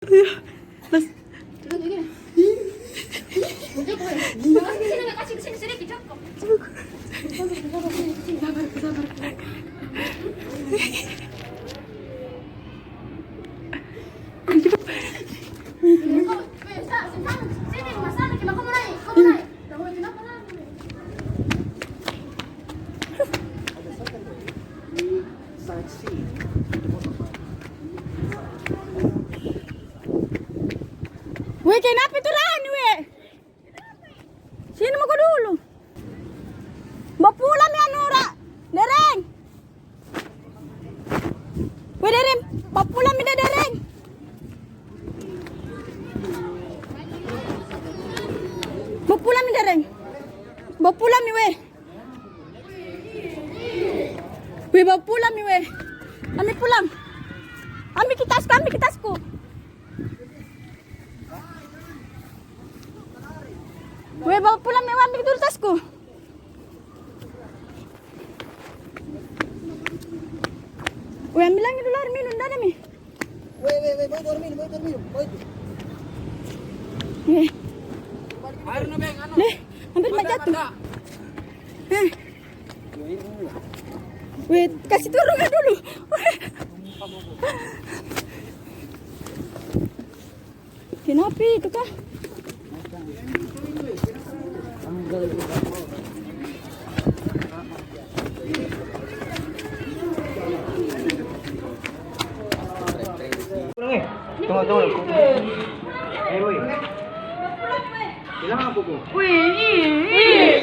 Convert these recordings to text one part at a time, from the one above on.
Mas, weh, kenapa itu Rani, weh? Sini mau dulu. Mau pulang ya, Nura? Dereng. Weh, Dereng. Mau pulang ya, Dereng. Mau pulang ya, Dereng. Mau pulang ya, weh. Weh, mau pulang ya, weh. Kami pulang. Ambil kitasku, ambil kitasku. Weh, bawa pulang mewah, ambil dulu tasku. Weh, ambil lagi dulu air minum, dah mi. Weh, bawa air minum, bawa itu. Air nabeng, anu. Hampir mak jatuh. Weh, kasih turunnya dulu. Kenapa itu kah? Tunggu. Woi. Bilang apa, Bu? Wih.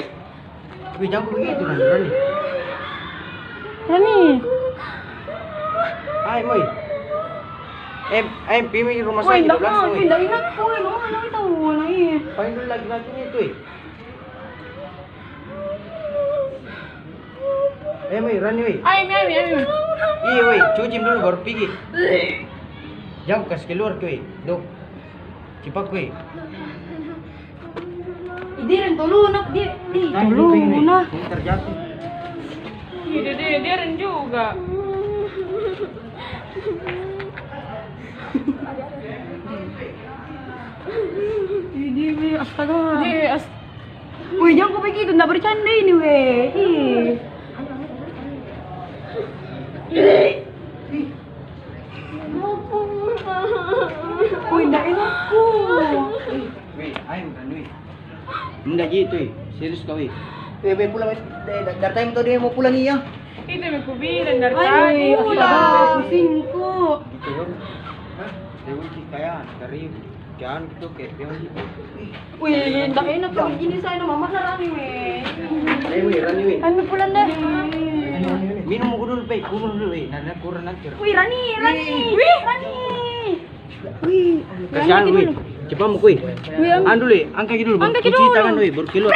Wih, jangan begitu, Rani. Rani. Hai, woi. Pimi rumah sakit langsung. Pindah ingat ko, mana tahu mana ini. Paling dulu lagi itu, woi, Rani, woi. Ay. Iya, woi, cuci dulu baru pergi. Jangan kasih keluar, woi. Dok. Cepat, woi. Dia tolong nak dia. Tolong nak. Ini terjatuh. Dia juga. Ini astaga. Wih, jangan kau begitu, nggak bercanda ini, weh. Wih, nggak enak ku. Weh, ayo kan, weh. Enggak gitu, weh. Serius kau, weh. Weh, pulang, weh. Dari time tuh dia mau pulang iya. Itu yang aku bilang dari tadi. Astaga, pusingku. Gitu dong. Hah? Dewi kayak dari jangan gitu kayak Dewi. Wih, nggak enak kalau begini saya mama Rani, weh. Rani, weh. Kami pulang dah. Minum aku dulu, weh. Minum dulu, weh. Nana kurang nanti. Wih, Rani. Wih, kasihan, weh. Cepat mau, weh. Anu dulu, angkat dulu. Angkat Cuci dulu. tangan, weh. Baru keluar.